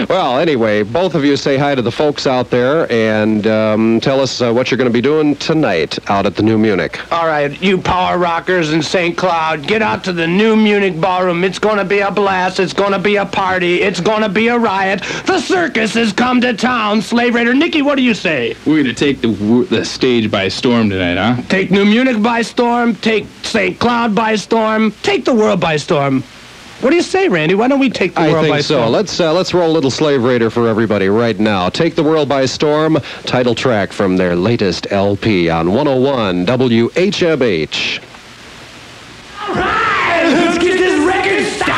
Well, anyway, both of you say hi to the folks out there and tell us what you're going to be doing tonight out at the New Munich. All right, you power rockers in St. Cloud, get out to the New Munich Ballroom. It's going to be a blast. It's going to be a party. It's going to be a riot. The circus has come to town. Slave Raider Nicky, what do you say? We're going to take the stage by storm tonight, huh? Take New Munich by storm. Take St. Cloud by storm. Take the world by storm. What do you say, Randy? Why don't we take the world by storm? I think so. Let's roll a little Slave Raider for everybody right now. Take the World by Storm, title track from their latest LP on 101 WHMH. All right, let's get this record started.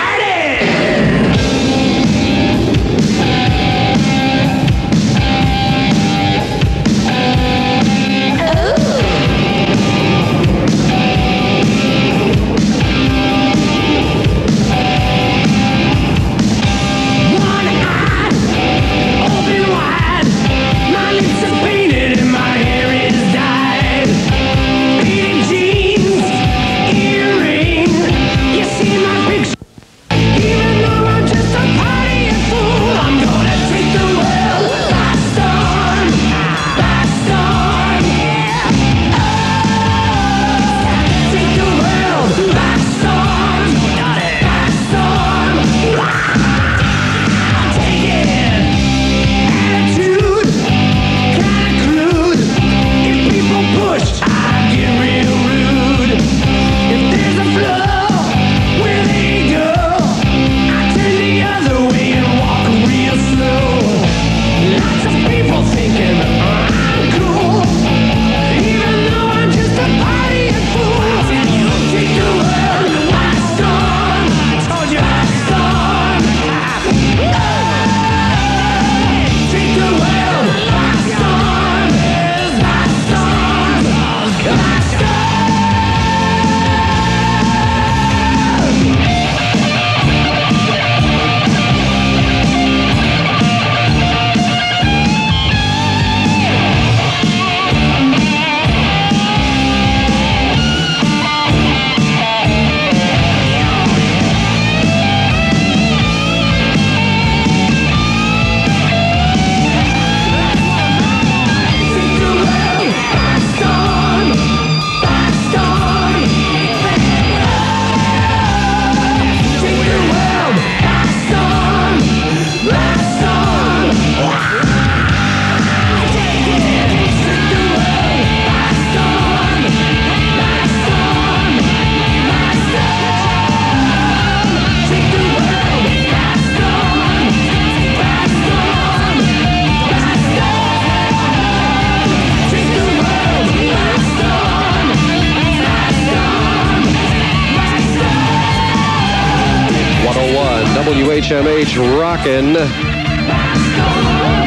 WHMH rockin'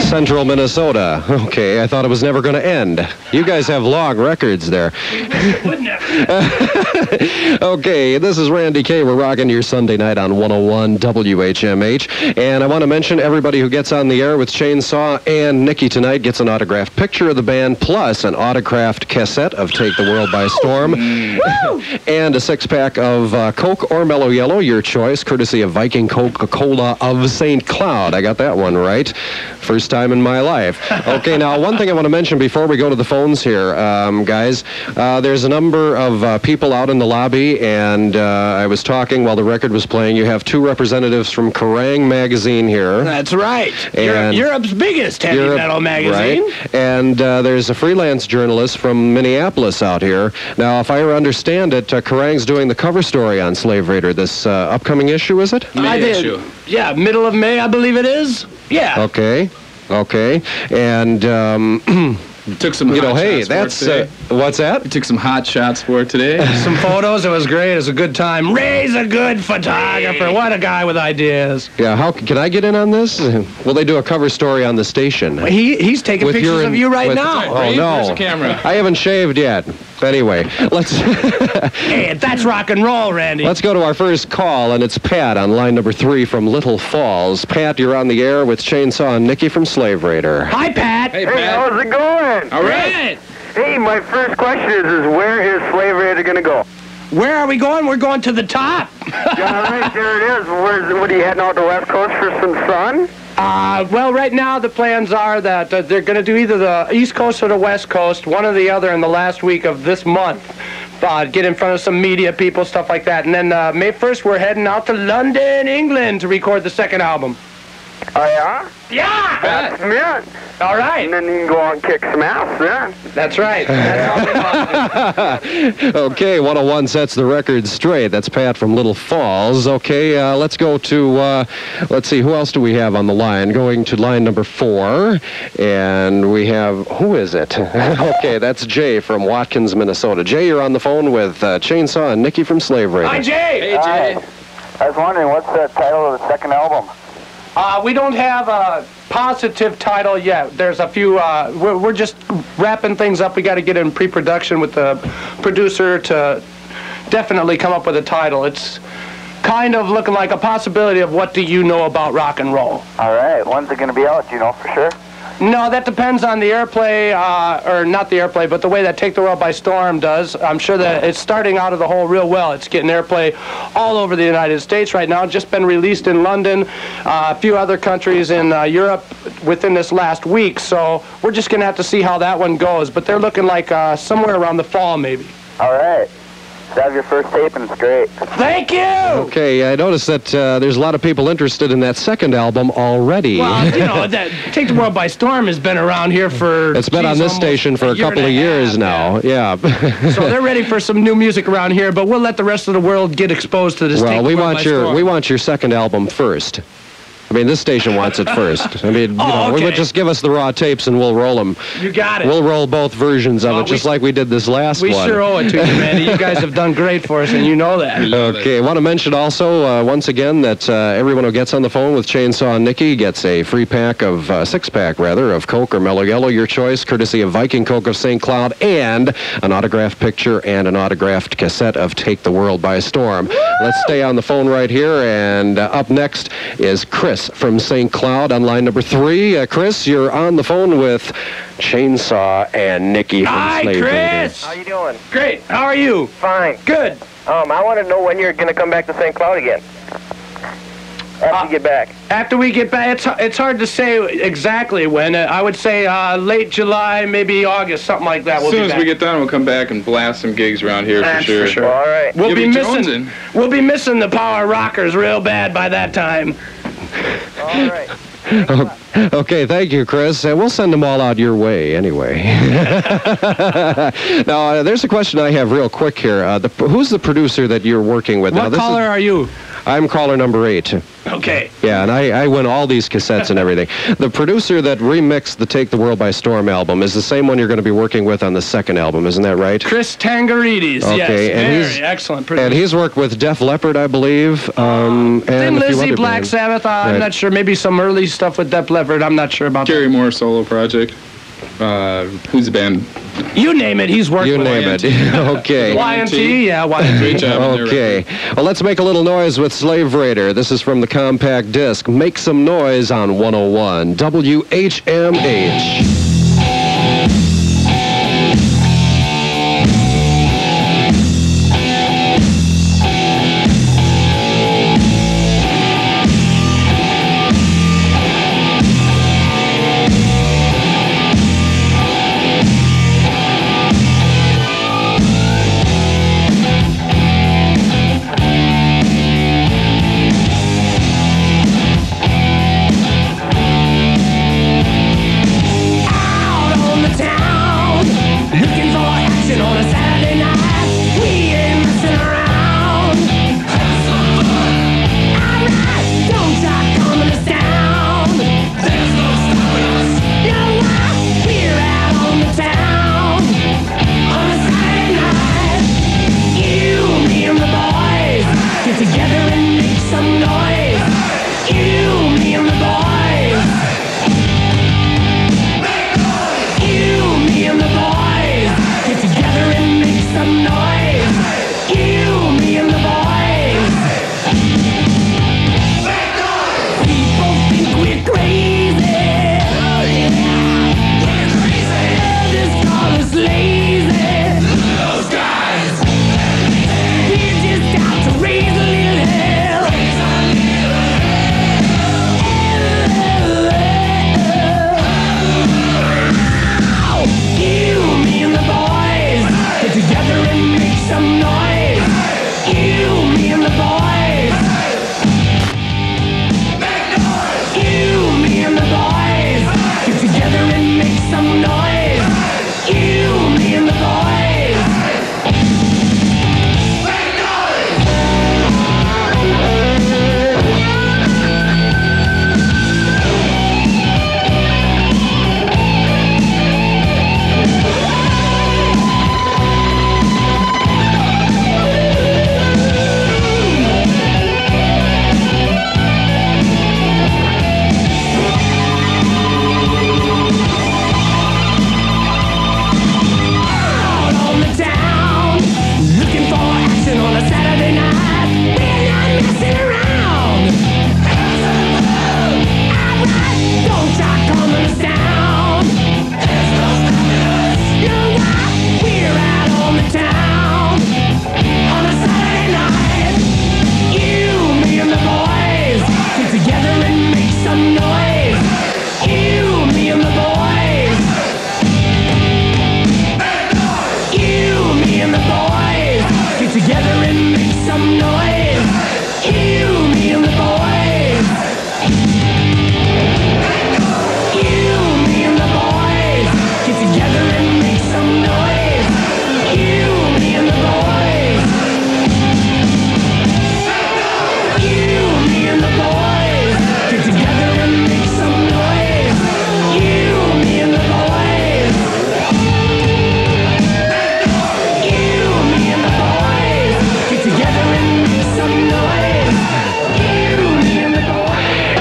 Central Minnesota. Okay, I thought it was never going to end. You guys have long records there. Okay, this is Randy K. We're rocking your Sunday night on 101 WHMH. And I want to mention everybody who gets on the air with Chainsaw and Nikki tonight gets an autographed picture of the band, plus an autographed cassette of Take the World by Storm, and a six-pack of Coke or Mello Yello, your choice, courtesy of Viking Coca-Cola of St. Cloud. I got that one right. First time in my life. Okay, now one thing I want to mention before we go to the phones here, guys, there's a number of people out in the lobby, and I was talking while the record was playing. You have two representatives from Kerrang magazine here. That's right. And Europe's biggest heavy metal magazine. Right. And there's a freelance journalist from Minneapolis out here. Now, if I understand it, Kerrang's doing the cover story on Slave Raider this upcoming issue, is it? May issue. Yeah, middle of May, I believe it is. Yeah. Okay. Okay. And took some you know, hey, that's what's that? We took some hot shots for it today. Some photos. It was great. It was a good time. Ray's a good photographer. What a guy with ideas. Yeah. How can I get in on this? Will they do a cover story on the station? Well, he's taking with pictures of you right now. Oh no! Where's the camera? I haven't shaved yet. Anyway, let's. Hey, that's rock and roll, Randy. Let's go to our first call, and it's Pat on line number 3 from Little Falls. Pat, you're on the air with Chainsaw and Nikki from Slave Raider. Hi, Pat. Hey, Hey, Pat. how's it going? All right. Hey, my first question is where is Slave Raider going to go? Where are we going? We're going to the top. Yeah, right, there it is. What are you heading out to the West Coast for some sun? Well, right now the plans are that they're going to do either the East Coast or the West Coast, one or the other in the last week of this month. Get in front of some media people, stuff like that. And then May 1st, we're heading out to London, England to record the second album. Oh, yeah? Yeah! That's it. All right. And then you can go out and kick some ass then. That's right. That's Okay, 101 sets the record straight. That's Pat from Little Falls. Okay, let's go to, let's see, who else do we have on the line? Going to line number 4, and we have, who is it? Okay, that's Jay from Watkins, Minnesota. Jay, you're on the phone with Chainsaw and Nikki from Slave Raider. Hi, Jay. Hey, Jay. I was wondering, what's the title of the second album? We don't have a positive title yet. There's a few, we're just wrapping things up. We got to get in pre-production with the producer to definitely come up with a title. It's kind of looking like a possibility of what do you know about rock and roll. All right. When's it going to be out? Do you know for sure? No, that depends on the airplay, or not the airplay, but the way that Take the World by Storm does. I'm sure that it's starting out of the hole real well. It's getting airplay all over the United States right now. Just been released in London, a few other countries in Europe within this last week. So we're just going to have to see how that one goes. But they're looking like somewhere around the fall, maybe. All right. So have your first tape, and it's great. Thank you! Okay, I noticed that there's a lot of people interested in that second album already. Well, you know, that Take the World by Storm has been around here for... It's been on this station for a couple of years now. Yeah. So they're ready for some new music around here, but we'll let the rest of the world get exposed to this. Well, we want your second album first. I mean, this station wants it first. I mean, okay. just give us the raw tapes and we'll roll them. You got it. We'll roll both versions of it, just like we did this last one. We sure owe it to you, Randy. You guys have done great for us, and you know that. Okay, I want to mention also, once again, that everyone who gets on the phone with Chainsaw and Nikki gets a free pack of, six-pack, rather, of Coke or Mello Yello, your choice, courtesy of Viking Coke of St. Cloud, and an autographed picture and an autographed cassette of Take the World by Storm. Woo! Let's stay on the phone right here, and up next is Chris from St. Cloud on line number 3. Chris, you're on the phone with Chainsaw and Nikki from Hi, Slave Chris. How you doing? Great. How are you? Fine. Good. I want to know when you're going to come back to St. Cloud again. After you get back. After we get back, it's hard to say exactly when. I would say late July, maybe August, something like that. As soon as we get done, we'll come back and blast some gigs around here That's for sure. for sure. All right. We'll be jonesing. missing the power rockers real bad by that time. All right. Okay, thank you, Chris. We'll send them all out your way anyway. Now, there's a question I have real quick here. Who's the producer that you're working with? What caller are you? I'm caller number 8. Okay. Yeah, and I win all these cassettes and everything. The producer that remixed the Take the World by Storm album is the same one you're going to be working with on the second album, isn't that right? Chris Tangarides, Okay, yes. and Very excellent producer. And he's worked with Def Leppard, I believe, and Thin a few Lizzy, other Black bands. Sabbath, I'm Right. not sure. Maybe some early stuff with Def Leppard. I'm not sure about Gary Moore solo project. Who's the band? that. You name it, he's worked You with name it. Okay. YMT, yeah, YMT. Great job. on their Okay. record. Well, let's make a little noise with Slave Raider. This is from the compact disc. Make some noise on 101 WHMH. Out on the town.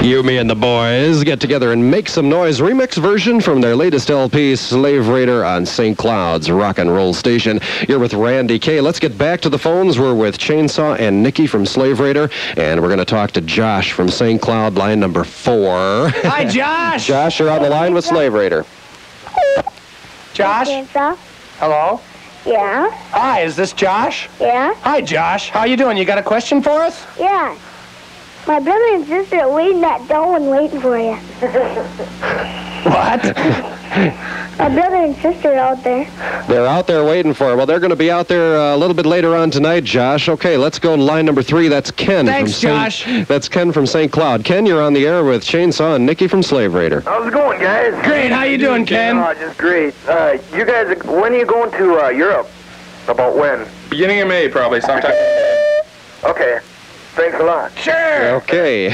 You, Me, and the Boys get together and Make Some Noise remix version from their latest LP, Slave Raider, on St. Cloud's rock and roll station. You're with Randy K. Let's get back to the phones. We're with Chainsaw and Nikki from Slave Raider, and we're going to talk to Josh from St. Cloud, line number 4. Hi, Josh. Josh, you're on the line with Slave Raider. Josh? Chainsaw? Hello? Yeah? Hi, is this Josh? Yeah? Hi, Josh. How you doing? You got a question for us? Yeah. My brother and sister are waiting at door and waiting for you. What? My brother and sister are out there. They're out there waiting for it. Well, they're going to be out there a little bit later on tonight, Josh. Okay, let's go to line number 3. That's Ken. Thanks, Josh. That's Ken from St. Cloud. Ken, you're on the air with Chainsaw and Nikki from Slave Raider. How's it going, guys? Great. How you doing, Ken? Oh, just great. You guys, when are you going to Europe? About when? Beginning of May, probably, sometime. Okay. Thanks a lot. Sure. Okay.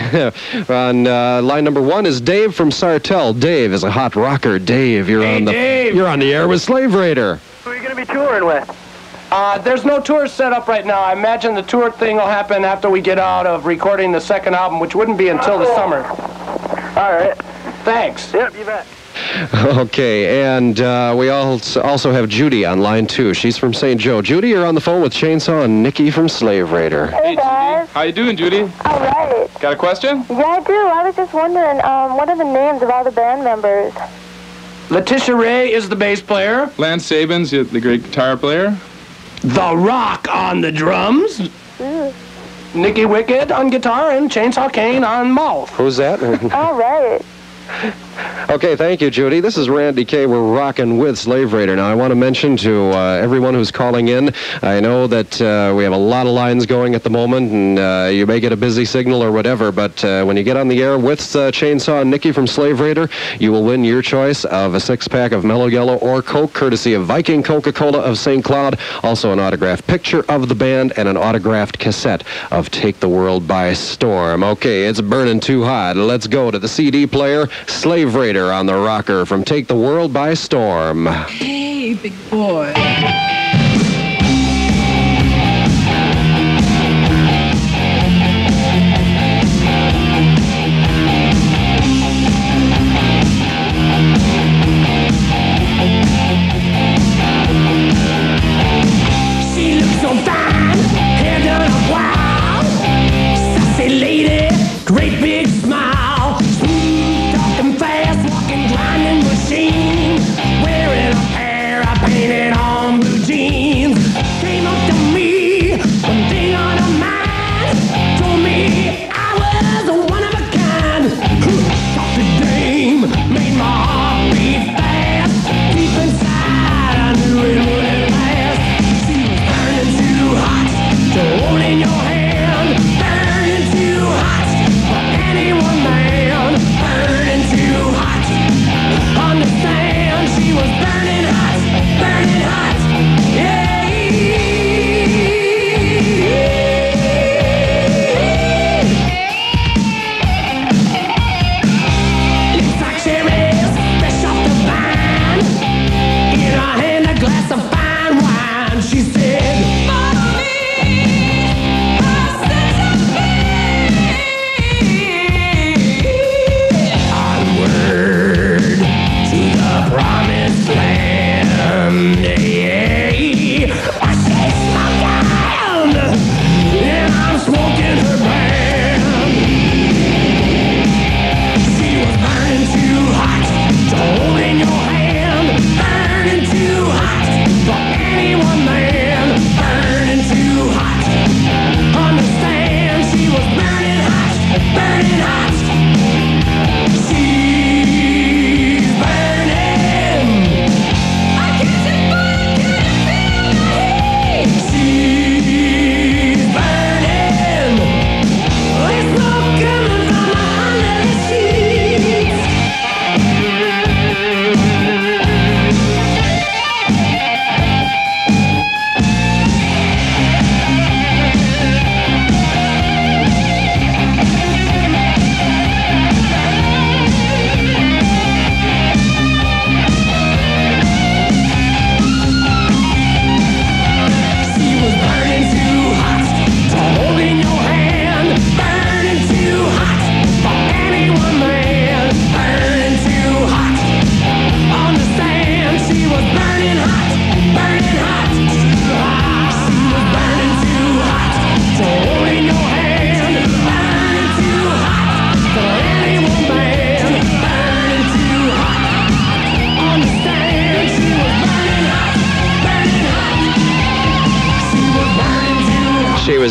On line number 1 is Dave from Sartell. Dave is a hot rocker. Dave, you're on the Dave. You're on the air with Slave Raider. Who are you going to be touring with? There's no tour set up right now. I imagine the tour thing will happen after we get out of recording the second album, which wouldn't be until the summer. All right. Thanks. Yep, you bet. Okay, and we also have Judy on line 2. She's from St. Joe. Judy, you're on the phone with Chainsaw and Nikki from Slave Raider. Hey, guys. How you doing, Judy? All right. Got a question? Yeah, I do. I was just wondering, what are the names of all the band members? Letitia Ray is the bass player. Lance Sabins, the great guitar player. The Rock on the drums. Nikki Wicked on guitar and Chainsaw Kane on mouth. Who's that? All right. Okay, thank you, Judy. This is Randy K. We're rocking with Slave Raider. Now, I want to mention to everyone who's calling in, I know that we have a lot of lines going at the moment, and you may get a busy signal or whatever, but when you get on the air with Chainsaw and Nikki from Slave Raider, you will win your choice of a 6-pack of Mello Yello or Coke, courtesy of Viking Coca-Cola of St. Cloud, also an autographed picture of the band, and an autographed cassette of Take the World by Storm. Okay, it's burning too hot. Let's go to the CD player. Slave Raider on the rocker from Take the World by Storm. Hey, big boy. She looks so fine, hair done up wild. Sassy lady, great big smile. Smooth, talking fast, walking, grinding machine. Wearing a pair of painted on blue jeans. Came up to me, one thing on her mind. Told me I was one of a kind. Talked to dame, made my heart beat fast. Deep inside, I knew it wouldn't last. She was burning too hot to hold in your hand. Burning too hot for anyone, man.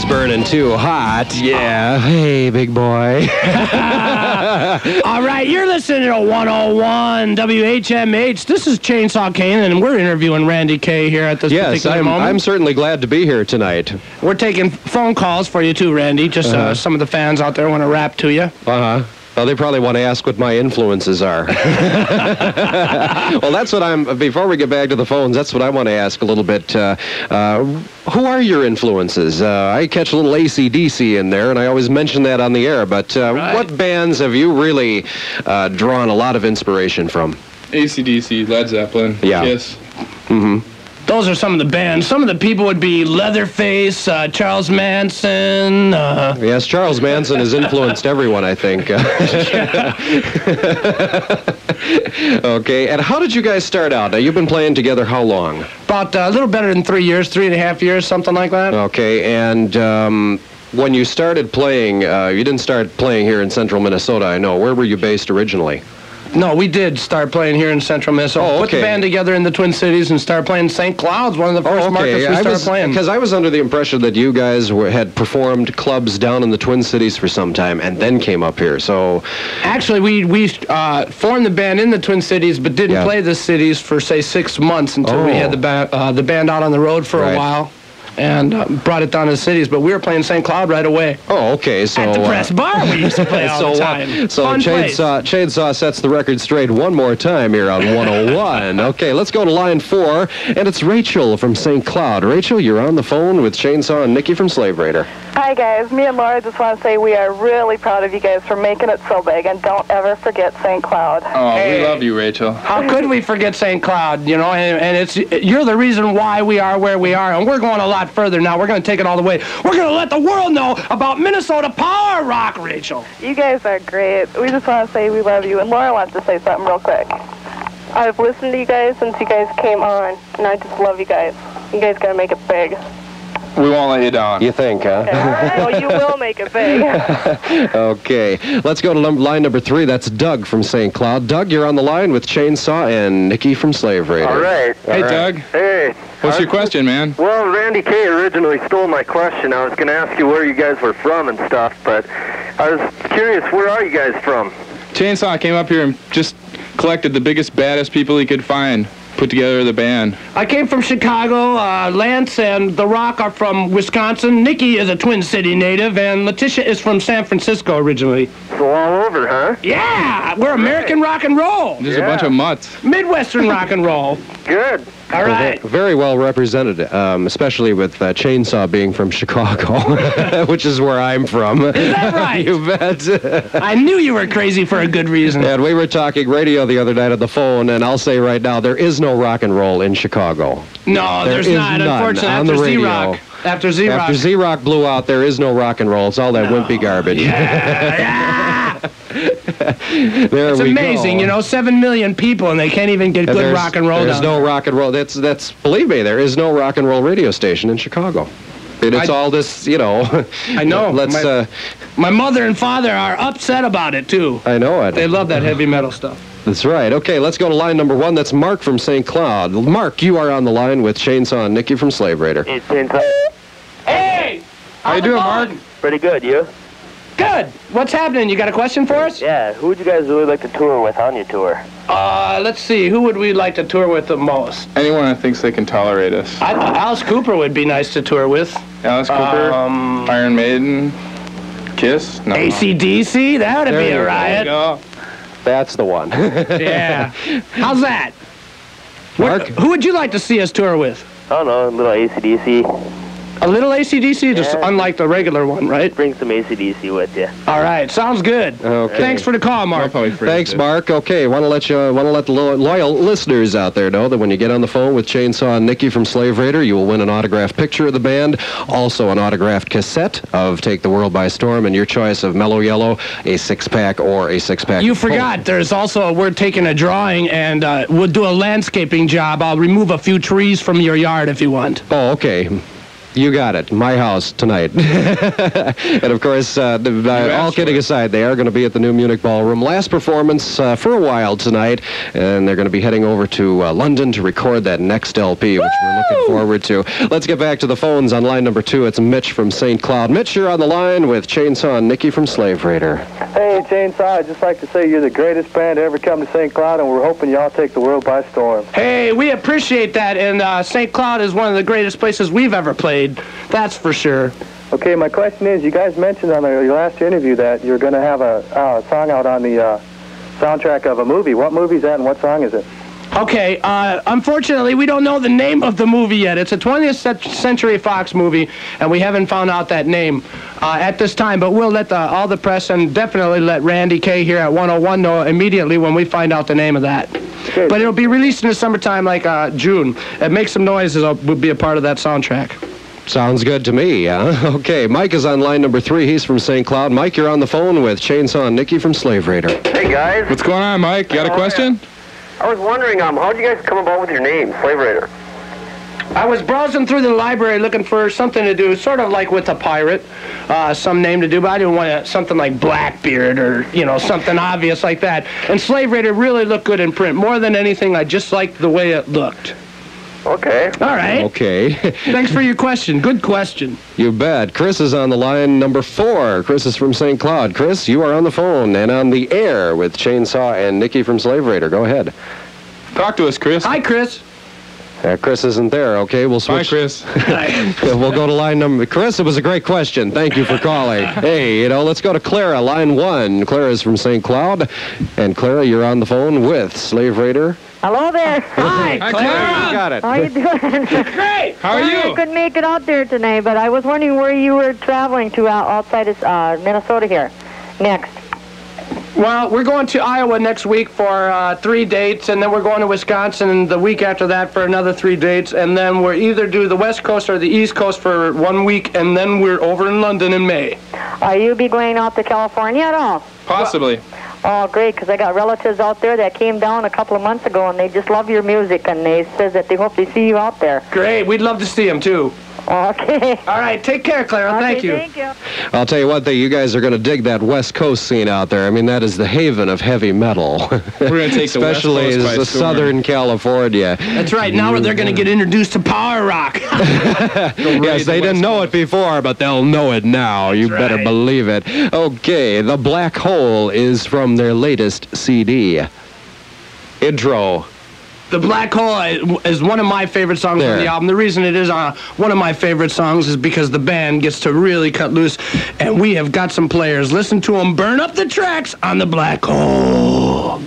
burning too hot. Yeah. Hey, big boy. All right, you're listening to 101 WHMH. This is Chainsaw Kane, and we're interviewing Randy K here at this particular moment. I'm certainly glad to be here tonight. We're taking phone calls for you too, Randy. Just some of the fans out there want to rap to you. Uh-huh. Well, they probably want to ask what my influences are. Well, that's what before we get back to the phones, that's what I want to ask a little bit. Who are your influences? I catch a little AC/DC in there, and I always mention that on the air, but what bands have you really drawn a lot of inspiration from? AC/DC, Led Zeppelin, Kiss. Mm-hmm. Those are some of the bands. Some of the people would be Leatherface, Charles Manson. Yes, Charles Manson has influenced everyone, I think. Okay, and how did you guys start out? Now, you've been playing together how long? About a little better than 3 years, 3.5 years, something like that. Okay, and when you started playing, you didn't start playing here in central Minnesota, I know. Where were you based originally? No, we did start playing here in central Minnesota. Oh, okay. Put the band together in the Twin Cities and started playing St. Cloud's, one of the first markets we started playing. Because I was under the impression that you guys had performed clubs down in the Twin Cities for some time and then came up here, so... Actually, we formed the band in the Twin Cities but didn't play the cities for, say, 6 months until we had the band out on the road for a while. And brought it down to the cities, but we were playing St. Cloud right away. Oh, okay, so... At the Press Bar we used to play all the time. So Chainsaw sets the record straight one more time here on 101. Okay, let's go to line 4, and it's Rachel from St. Cloud. Rachel, you're on the phone with Chainsaw and Nikki from Slave Raider. Hi, guys. Me and Laura just want to say we are really proud of you guys for making it so big, and don't ever forget St. Cloud. Oh, we love you, Rachel. How could we forget St. Cloud, you know? And you're the reason why we are where we are, and we're going a lot further now. We're going to take it all the way. We're going to let the world know about Minnesota power rock, Rachel. You guys are great. We just want to say we love you, and Laura wants to say something real quick. I've listened to you guys since you guys came on, and I just love you guys. You guys got to make it big. We won't let you down. You think, huh? Well, you will make it big. Okay, let's go to line number 3. That's Doug from St. Cloud. Doug, you're on the line with Chainsaw and Nikki from Slave Raider. All right. Hey, Doug. Hey. What's your question, man? Well, Randy K originally stole my question. I was going to ask you where you guys were from and stuff, but I was curious, where are you guys from? Chainsaw came up here and just collected the biggest, baddest people he could find. Put together the band. I came from Chicago. Lance and The Rock are from Wisconsin. Nikki is a Twin City native, and Letitia is from San Francisco originally. So all over, huh? Yeah, we're American rock and roll. There's a bunch of mutts. Midwestern rock and roll. Good. All right. Very well represented, especially with Chainsaw being from Chicago, which is where I'm from. Is that right? You bet. I knew you were crazy for a good reason. And we were talking radio the other night on the phone, and I'll say right now, there is no rock and roll in Chicago. No, there's not. Unfortunately, after Z-Rock. After Z-Rock. After Z-Rock blew out, there is no rock and roll. It's all that wimpy garbage. Yeah. It's amazing, you know, 7 million people, and they can't even get good rock and roll. There's no rock and roll. That's believe me, there is no rock and roll radio station in Chicago. And it's all this, you know. I know. My mother and father are upset about it too. I know it. They love that heavy metal stuff. That's right. Okay, let's go to line number 1. That's Mark from St. Cloud. Mark, you are on the line with Chainsaw and Nikki from Slave Raider. Hey, Chainsaw. Hey! How you doing, Mark? Pretty good, you? Good. What's happening? You got a question for us? Yeah, who would you guys really like to tour with on your tour? Let's see. Who would we like to tour with the most? Anyone that thinks they can tolerate us. Alice Cooper would be nice to tour with. Alice Cooper, Iron Maiden, Kiss. No. AC/DC? That would be a riot. Go. That's the one. Yeah. How's that? Mark? Who would you like to see us tour with? I don't know, a little AC/DC. A little AC/DC, just unlike the regular one, right? Bring some AC/DC with you. All right, sounds good. Okay. Thanks for the call, Mark. Thanks, Mark. Okay, want to let the loyal listeners out there know that when you get on the phone with Chainsaw and Nikki from Slave Raider, you will win an autographed picture of the band, also an autographed cassette of Take the World by Storm, and your choice of Mello Yello, a 6-pack or a 6-pack. You forgot, there's also, we're taking a drawing, and we'll do a landscaping job. I'll remove a few trees from your yard if you want. Oh, okay. You got it. My house tonight. And of course, all kidding aside, they are going to be at the New Munich Ballroom. Last performance for a while tonight, and they're going to be heading over to London to record that next LP, which we're looking forward to. Let's get back to the phones on line number 2. It's Mitch from St. Cloud. Mitch, you're on the line with Chainsaw and Nikki from Slave Raider. Hey, Chainsaw, I'd just like to say you're the greatest band to ever come to St. Cloud, and we're hoping y'all take the world by storm. Hey, we appreciate that, and St. Cloud is one of the greatest places we've ever played. That's for sure. Okay, my question is, you guys mentioned on your last interview that you're going to have a song out on the soundtrack of a movie. What movie is that, and what song is it? Okay, unfortunately, we don't know the name of the movie yet. It's a 20th Century Fox movie, and we haven't found out that name at this time, but we'll let all the press and definitely let Randy K here at 101 know immediately when we find out the name of that. Okay. But it'll be released in the summertime, like June. It Makes Some Noises will be a part of that soundtrack. Sounds good to me, huh? Okay, Mike is on line number 3. He's from St. Cloud. Mike, you're on the phone with Chainsaw and Nikki from Slave Raider. Hey, guys. What's going on, Mike? You got a question? I was wondering, how did you guys come about with your name, Slave Raider? I was browsing through the library looking for something to do, sort of like with a pirate, some name to do, but I didn't want something like Blackbeard or, something obvious like that. And Slave Raider really looked good in print. More than anything, I just liked the way it looked. Okay. All right. Okay. Thanks for your question. Good question. You bet. Chris is on the line number 4. Chris is from St. Cloud. Chris, you are on the phone and on the air with Chainsaw and Nikki from Slave Raider. Go ahead. Talk to us, Chris. Hi, Chris. Chris isn't there. Okay, we'll switch. Hi, Chris. We'll go to line number... Chris, it was a great question. Thank you for calling. Hey, let's go to Clara, line 1. Clara is from St. Cloud. And Clara, you're on the phone with Slave Raider. Hello there. Hi, Hi, Clara. You got it. How are you doing? Great. How are Sorry I you? couldn't make it out there tonight, but I was wondering where you were traveling to outside of Minnesota here next. Well, we're going to Iowa next week for 3 dates, and then we're going to Wisconsin the week after that for another 3 dates, and then we'll either do the West Coast or the East Coast for 1 week, and then we're over in London in May. Are you be going out to California at all? Possibly. Oh, great, because I got relatives out there that came down a couple of months ago, and they just love your music, and they says that they hope they see you out there. Great. We'd love to see him, too. Okay. All right. Take care, Clara. Okay, Thank you. Thank you. I'll tell you what, you guys are going to dig that West Coast scene out there. I mean, that is the haven of heavy metal. We're going to take the West Especially Coast by storm. Southern California. That's right. Now they're going to get introduced to power rock. Yes, they didn't know it before, but they'll know it now. You better believe it. Okay, The Black Hole is from their latest CD. Intro. The Black Hole is one of my favorite songs on the album. The reason it is one of my favorite songs is because the band gets to really cut loose, and we have got some players. Listen to them burn up the tracks on The Black Hole.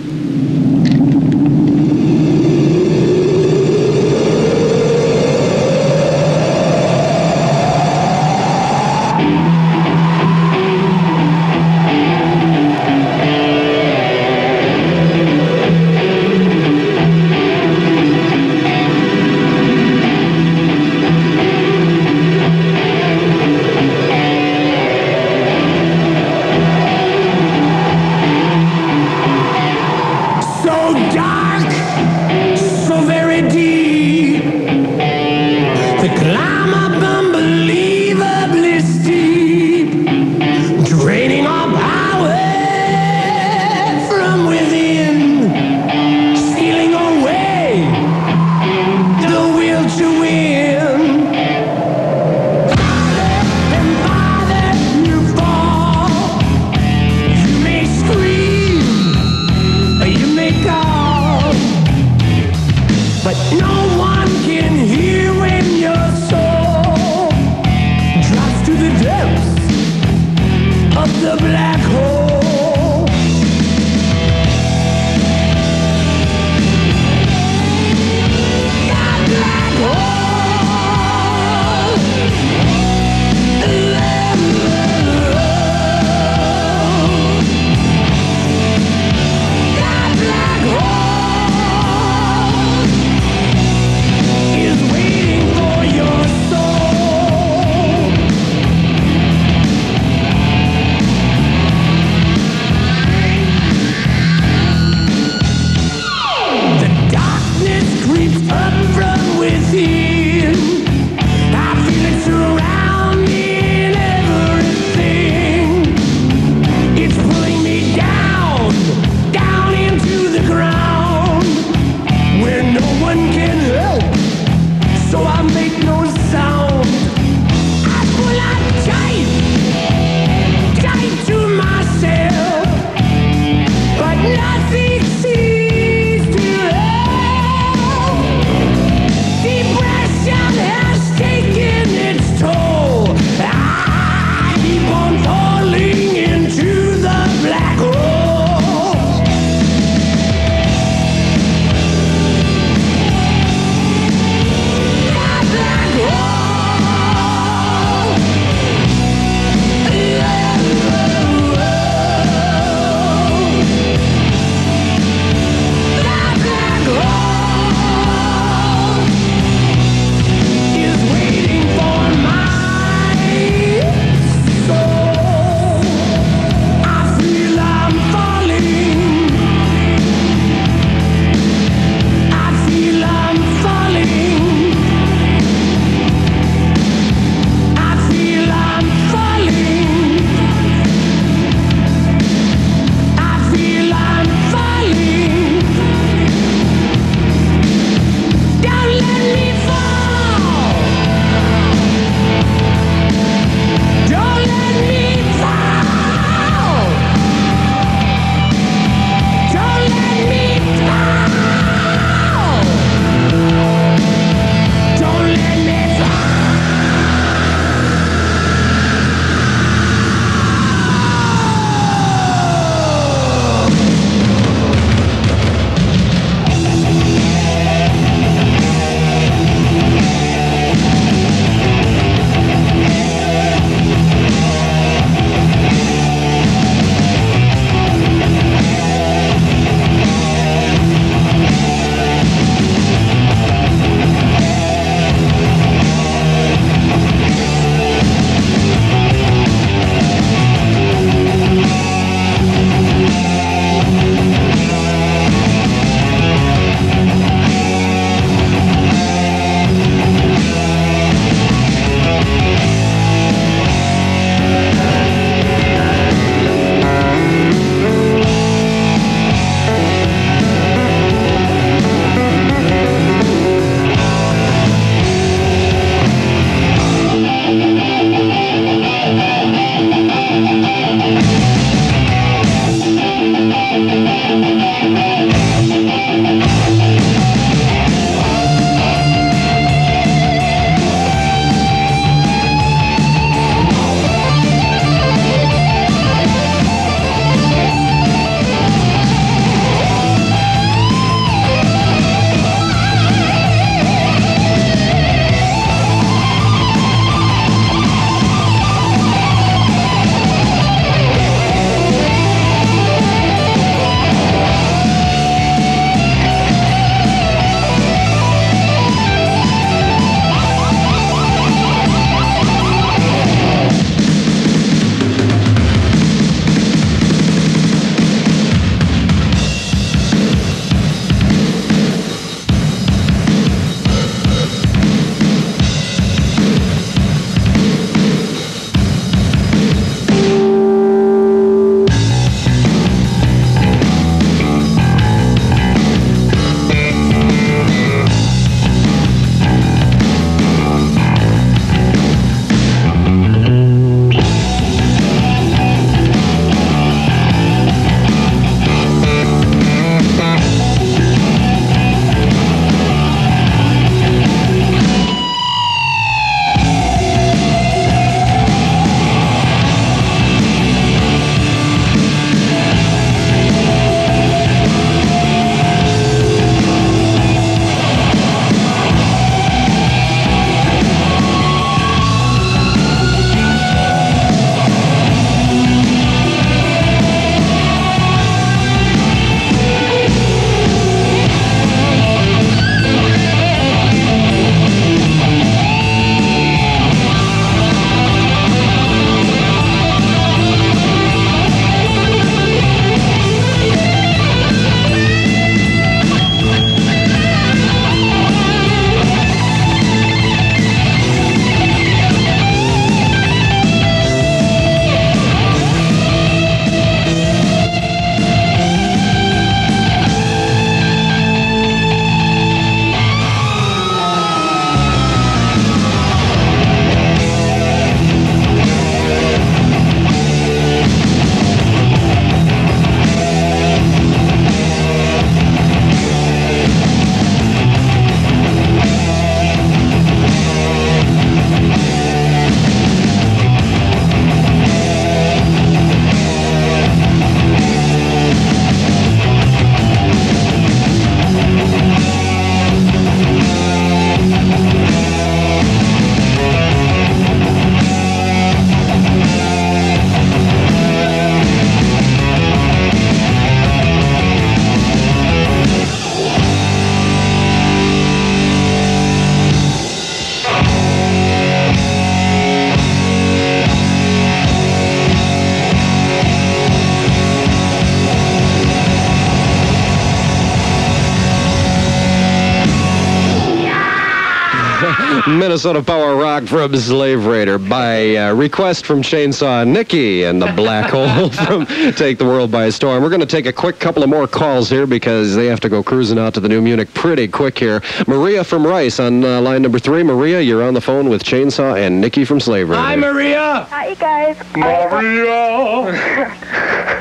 Minnesota Power Rock from Slave Raider by request from Chainsaw Nikki and the Black Hole from Take the World by Storm. We're going to take a quick couple of more calls here because they have to go cruising out to the New Munich pretty quick here. Maria from Rice on line number 3. Maria, you're on the phone with Chainsaw and Nikki from Slave Raider. Hi, Maria. Hi, guys. Maria.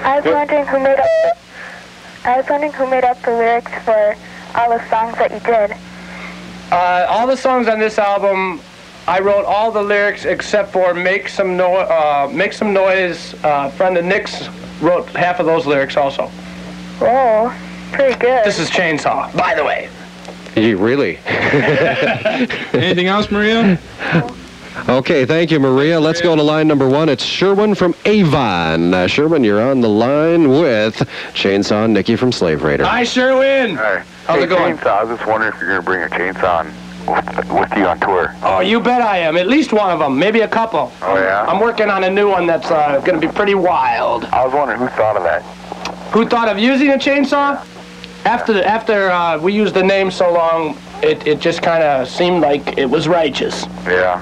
I was wondering who made up the lyrics for all the songs that you did. All the songs on this album, I wrote all the lyrics except for Make Some Noise. Friend of Nick's wrote half of those lyrics also. Oh, pretty good. This is Chainsaw, by the way. Really? Anything else, Maria? Okay, thank you, Maria. Let's go to line number 1. It's Sherwin from Avon. Sherwin, you're on the line with Chainsaw and Nikki from Slave Raider. Hi, Sherwin. Hi. How's it going? Chainsaw, I was just wondering if you're going to bring a chainsaw with you on tour. Oh, you bet I am. At least one of them, maybe a couple. Oh, yeah? I'm working on a new one that's going to be pretty wild. I was wondering who thought of that. Who thought of using a chainsaw? After we used the name so long, it just kind of seemed like it was righteous. Yeah.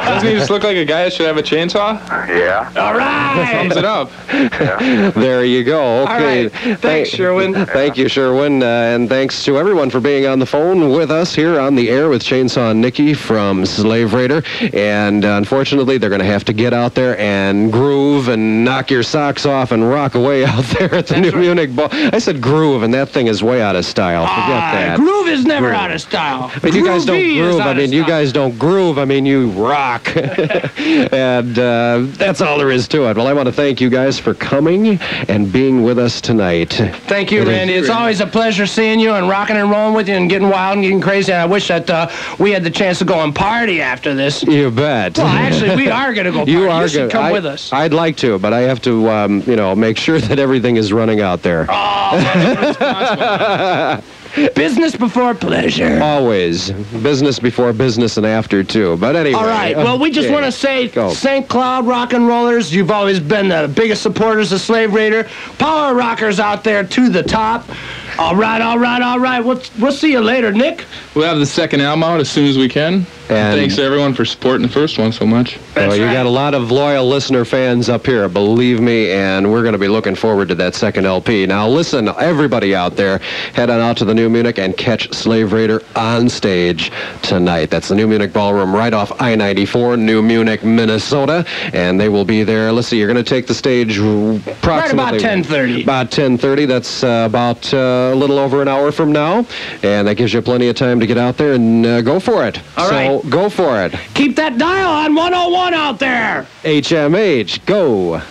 Doesn't he just look like a guy that should have a chainsaw? Yeah. All right. Thumbs it up. Yeah. There you go. Okay. All right. Thanks, Sherwin. Thank you, Sherwin. And thanks to everyone for being on the phone with us here on the air with Chainsaw and Nikki from Slave Raider. And unfortunately, they're going to have to get out there and groove and knock your socks off and rock away out there at the New Munich Ball. I said groove, and that thing is way out of style. Forget that. Groove is never out of style. I mean, you guys don't groove. I mean, you guys don't groove. I mean, you rock. And that's all there is to it. Well, I want to thank you guys for coming and being with us tonight. Thank you, Randy. It's always a pleasure seeing you and rocking and rolling with you and getting wild and getting crazy. And I wish that we had the chance to go and party after this. You bet. Well, actually, we are going to go party. You should come with us. I'd like to, but I have to, make sure that everything is running out there. Oh, business before pleasure. Always. Business before business and after, too. But anyway. All right. Well, we just want to say, St. Cloud rock and rollers, you've always been the biggest supporters of Slave Raider. Power rockers out there to the top. All right, all right, all right. We'll see you later, Nick. We'll have the second album out as soon as we can. And thanks to everyone for supporting the first one so much. Well, you got a lot of loyal listener fans up here, believe me, and we're going to be looking forward to that second LP. Now, listen, everybody out there, head on out to the New Munich and catch Slave Raider on stage tonight. That's the New Munich Ballroom right off I-94, New Munich, Minnesota, and they will be there. Let's see, you're going to take the stage approximately right about 10:30. About 10:30. That's about a little over an hour from now, and that gives you plenty of time to get out there and go for it. All right. Go for it. Keep that dial on 101 out there. HMH, go.